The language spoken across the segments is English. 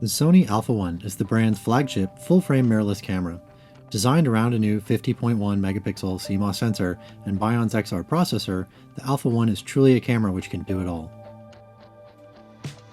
The Sony Alpha 1 is the brand's flagship full-frame mirrorless camera. Designed around a new 50.1 megapixel CMOS sensor and Bion's XR processor, the Alpha 1 is truly a camera which can do it all.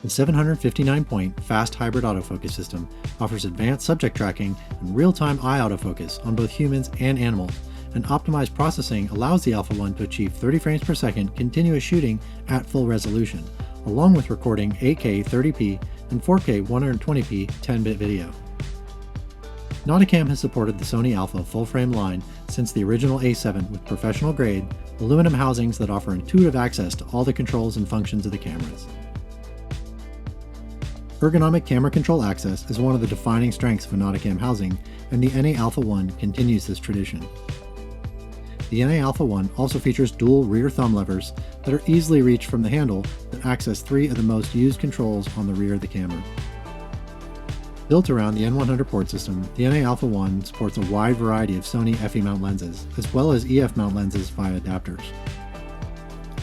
The 759-point fast hybrid autofocus system offers advanced subject tracking and real-time eye autofocus on both humans and animals, and optimized processing allows the Alpha 1 to achieve 30 frames per second continuous shooting at full resolution, along with recording 8K 30p and 4K 120p 10-bit video. Nauticam has supported the Sony Alpha full-frame line since the original A7 with professional-grade, aluminum housings that offer intuitive access to all the controls and functions of the cameras. Ergonomic camera control access is one of the defining strengths of a Nauticam housing, and the NA Alpha 1 continues this tradition. The NA Alpha 1 also features dual rear thumb levers that are easily reached from the handle that access 3 of the most used controls on the rear of the camera. Built around the N100 port system, the NA Alpha 1 supports a wide variety of Sony FE mount lenses, as well as EF mount lenses via adapters.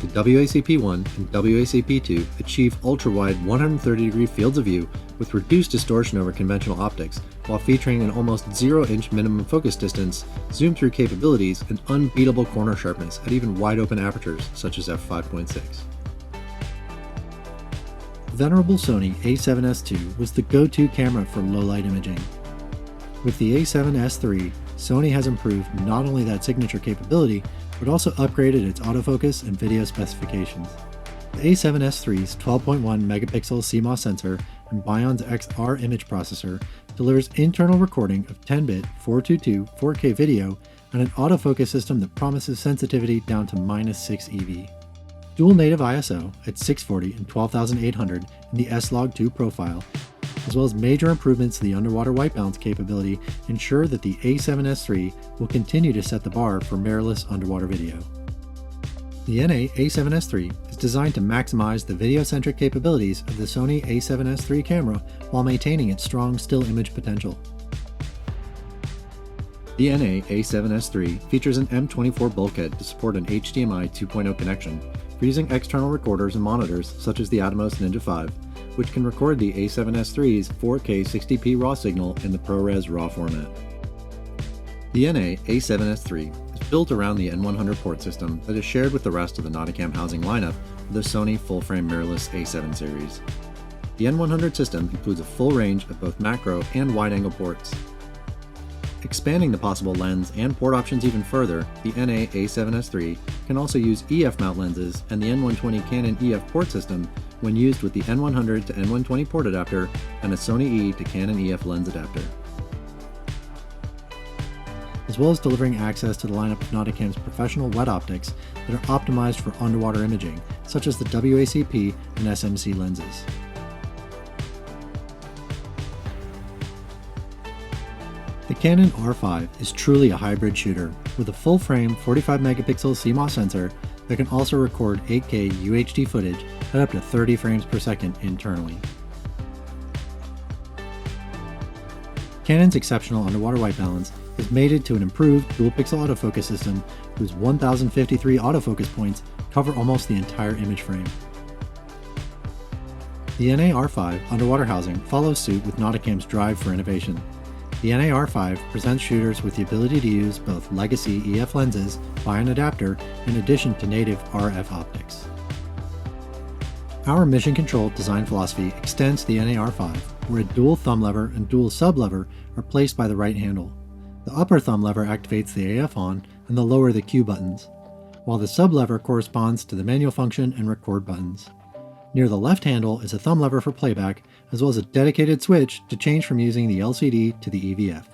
The WACP-1 and WACP-2 achieve ultra-wide 130-degree fields of view with reduced distortion over conventional optics, while featuring an almost 0-inch minimum focus distance, zoom-through capabilities, and unbeatable corner sharpness at even wide-open apertures such as f5.6. Venerable Sony a7S II was the go-to camera for low-light imaging. With the a7S III, Sony has improved not only that signature capability, but also upgraded its autofocus and video specifications. The a7S III's 12.1 megapixel CMOS sensor and Bion's XR image processor delivers internal recording of 10-bit 422 4K video and an autofocus system that promises sensitivity down to -6 EV. Dual native ISO at 640 and 12800 in the S-Log2 profile, as well as major improvements to the underwater white balance capability, ensure that the a7S III will continue to set the bar for mirrorless underwater video. The NA a7S III is designed to maximize the video-centric capabilities of the Sony a7S III camera while maintaining its strong still image potential. The NA a7S III features an M24 bulkhead to support an HDMI 2.0 connection for using external recorders and monitors such as the Atomos Ninja 5, which can record the a7S III's 4K 60p RAW signal in the ProRes RAW format. The NA a7S III is built around the N100 port system that is shared with the rest of the Nauticam housing lineup of the Sony full-frame mirrorless A7 series. The N100 system includes a full range of both macro and wide-angle ports. Expanding the possible lens and port options even further, the NA a7S III can also use EF mount lenses and the N120 Canon EF port system when used with the N100 to N120 port adapter and a Sony E to Canon EF lens adapter. As well as delivering access to the lineup of Nauticam's professional wet optics that are optimized for underwater imaging, such as the WACP and SMC lenses. The Canon R5 is truly a hybrid shooter with a full-frame 45 megapixel CMOS sensor that can also record 8K UHD footage at up to 30 frames per second internally. Canon's exceptional underwater white balance is mated to an improved dual-pixel autofocus system whose 1053 autofocus points cover almost the entire image frame. The NA R5 underwater housing follows suit with Nauticam's drive for innovation. The NA R5 presents shooters with the ability to use both legacy EF lenses via an adapter in addition to native RF optics. Our mission-controlled design philosophy extends to the NA R5, where a dual thumb lever and dual sub-lever are placed by the right handle. The upper thumb lever activates the AF on and the lower the Q buttons, while the sub-lever corresponds to the manual function and record buttons. Near the left handle is a thumb lever for playback, as well as a dedicated switch to change from using the LCD to the EVF.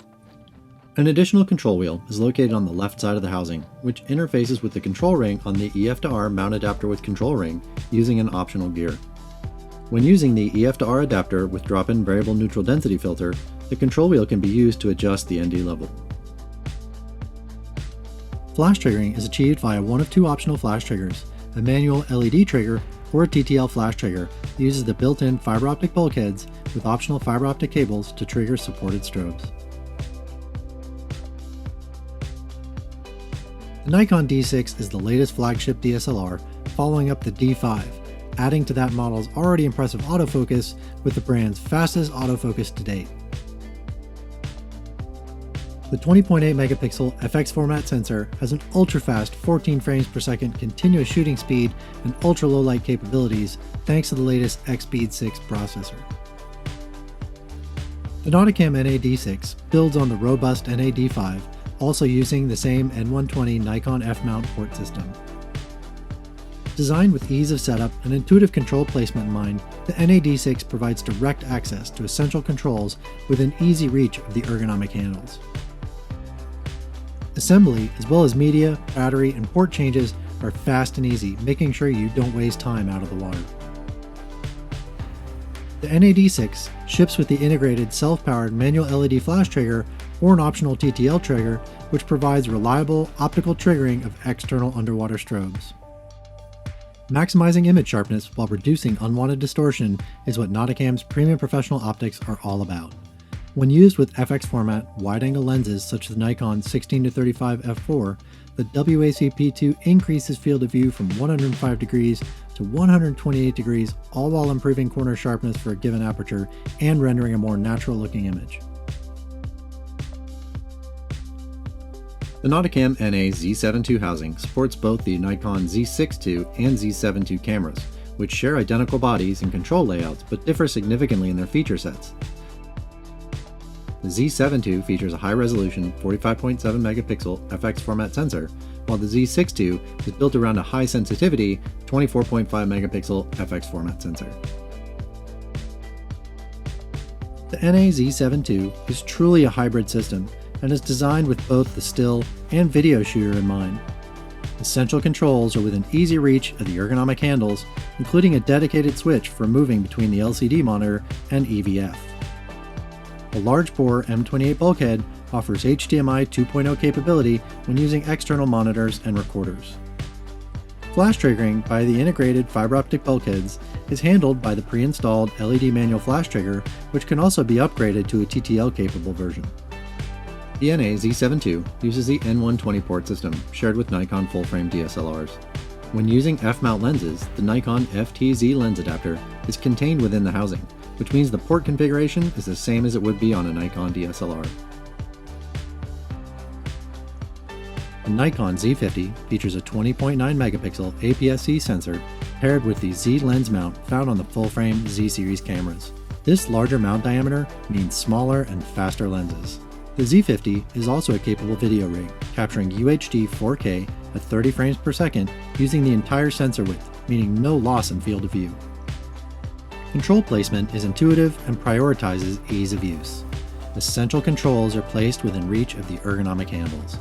An additional control wheel is located on the left side of the housing, which interfaces with the control ring on the EF to R mount adapter with control ring using an optional gear. When using the EF to R adapter with drop-in variable neutral density filter, the control wheel can be used to adjust the ND level. Flash triggering is achieved via one of two optional flash triggers, a manual LED trigger or a TTL flash trigger that uses the built-in fiber optic bulkheads with optional fiber optic cables to trigger supported strobes. The Nikon D6 is the latest flagship DSLR, following up the D5, adding to that model's already impressive autofocus with the brand's fastest autofocus to date. The 20.8 megapixel FX format sensor has an ultra-fast 14 frames per second continuous shooting speed and ultra-low light capabilities thanks to the latest X-Speed 6 processor. The Nauticam NA-D6 builds on the robust NA-D5, also using the same N120 Nikon F-mount port system. Designed with ease of setup and intuitive control placement in mind, the NA-D6 provides direct access to essential controls within easy reach of the ergonomic handles. Assembly, as well as media, battery, and port changes are fast and easy, making sure you don't waste time out of the water. The NA-D6 ships with the integrated self-powered manual LED flash trigger or an optional TTL trigger, which provides reliable optical triggering of external underwater strobes. Maximizing image sharpness while reducing unwanted distortion is what Nauticam's premium professional optics are all about. When used with FX format wide-angle lenses such as the Nikon 16-35 f4, the WACP2 increases field of view from 105 degrees to 128 degrees, all while improving corner sharpness for a given aperture and rendering a more natural-looking image. The Nauticam NA Z7 II housing supports both the Nikon Z6 II and Z7 II cameras, which share identical bodies and control layouts but differ significantly in their feature sets. The Z7 II features a high-resolution 45.7 megapixel FX format sensor, while the Z6 II is built around a high-sensitivity 24.5 megapixel FX format sensor. The NA Z7 II is truly a hybrid system and is designed with both the still and video shooter in mind. Essential controls are within easy reach of the ergonomic handles, including a dedicated switch for moving between the LCD monitor and EVF. A large-bore M28 bulkhead offers HDMI 2.0 capability when using external monitors and recorders. Flash triggering by the integrated fiber optic bulkheads is handled by the pre-installed LED manual flash trigger, which can also be upgraded to a TTL-capable version. The NA Z7 II uses the N120 port system shared with Nikon full-frame DSLRs. When using F-mount lenses, the Nikon FTZ lens adapter is contained within the housing, which means the port configuration is the same as it would be on a Nikon DSLR. The Nikon Z50 features a 20.9 megapixel APS-C sensor paired with the Z lens mount found on the full-frame Z series cameras. This larger mount diameter means smaller and faster lenses. The Z50 is also a capable video rig, capturing UHD 4K at 30 frames per second using the entire sensor width, meaning no loss in field of view. Control placement is intuitive and prioritizes ease of use. Essential controls are placed within reach of the ergonomic handles.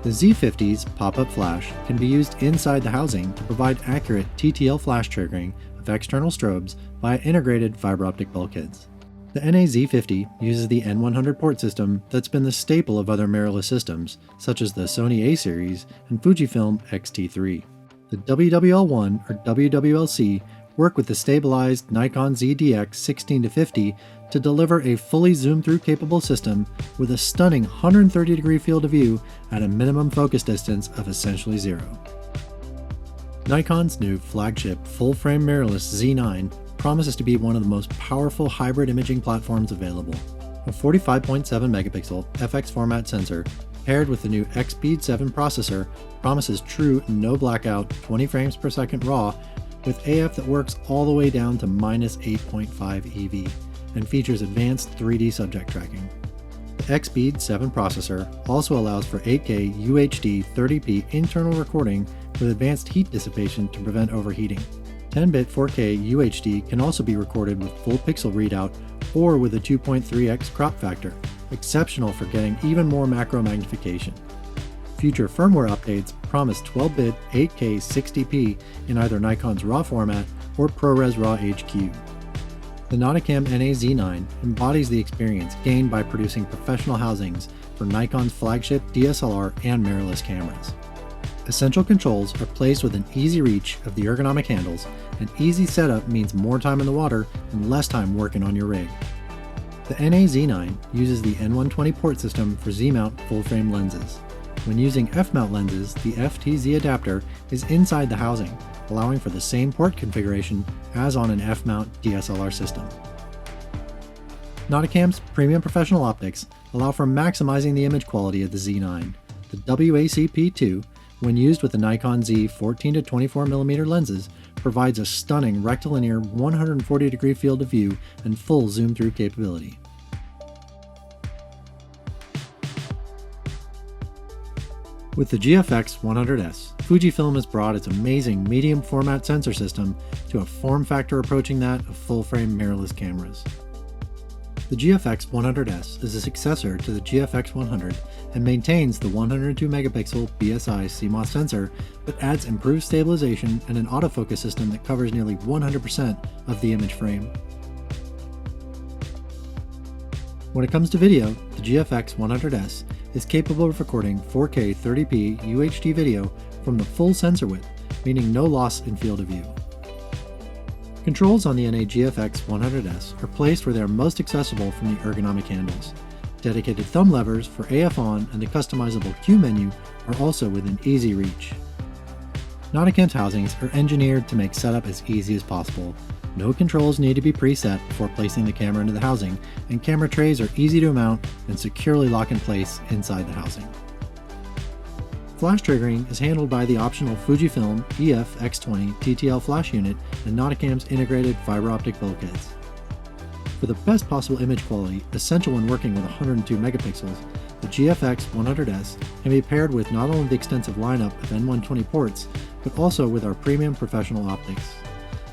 The Z50's pop-up flash can be used inside the housing to provide accurate TTL flash triggering of external strobes via integrated fiber optic bulkheads. The NA Z50 uses the N100 port system that's been the staple of other mirrorless systems, such as the Sony A series and Fujifilm X-T3. The WWL1 or WWLC work with the stabilized Nikon ZDX 16-50 to deliver a fully zoom-through capable system with a stunning 130-degree field of view at a minimum focus distance of essentially zero. Nikon's new flagship full-frame mirrorless Z9 promises to be one of the most powerful hybrid imaging platforms available. A 45.7 megapixel FX format sensor paired with the new X-Speed 7 processor promises true no blackout 20 frames per second RAW with AF that works all the way down to -8.5 EV and features advanced 3D subject tracking. The X-Speed 7 processor also allows for 8K UHD 30p internal recording with advanced heat dissipation to prevent overheating. 10-bit 4K UHD can also be recorded with full pixel readout or with a 2.3x crop factor, exceptional for getting even more macro magnification. Future firmware updates promise 12-bit 8K 60p in either Nikon's RAW format or ProRes RAW HQ. The Nauticam NA-Z9 embodies the experience gained by producing professional housings for Nikon's flagship DSLR and mirrorless cameras. Essential controls are placed within easy reach of the ergonomic handles, and easy setup means more time in the water and less time working on your rig. The NA-Z9 uses the N120 port system for Z-mount full-frame lenses. When using F-mount lenses, the FTZ adapter is inside the housing, allowing for the same port configuration as on an F-mount DSLR system. Nauticam's premium professional optics allow for maximizing the image quality of the Z9. The WACP-2, when used with the Nikon Z 14-24mm lenses, provides a stunning rectilinear 140-degree field of view and full zoom-through capability. With the GFX 100S, Fujifilm has brought its amazing medium format sensor system to a form factor approaching that of full-frame mirrorless cameras. The GFX 100S is a successor to the GFX 100 and maintains the 102-megapixel BSI CMOS sensor, but adds improved stabilization and an autofocus system that covers nearly 100% of the image frame. When it comes to video, the GFX 100S is capable of recording 4K 30p UHD video from the full sensor width, meaning no loss in field of view. Controls on the NA GFX 100S are placed where they are most accessible from the ergonomic handles. Dedicated thumb levers for AF on and the customizable Q menu are also within easy reach. Nauticam's housings are engineered to make setup as easy as possible. No controls need to be preset before placing the camera into the housing, and camera trays are easy to mount and securely lock in place inside the housing. Flash triggering is handled by the optional Fujifilm EF-X20 TTL flash unit and Nauticam's integrated fiber optic bulkheads. For the best possible image quality, essential when working with 102 megapixels, the GFX 100S can be paired with not only the extensive lineup of N120 ports, but also with our premium professional optics.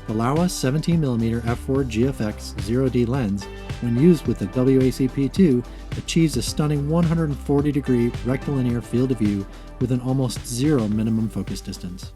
The Laowa 17mm f4 GFX 0D lens, when used with the WACP-2, achieves a stunning 140-degree rectilinear field of view with an almost zero minimum focus distance.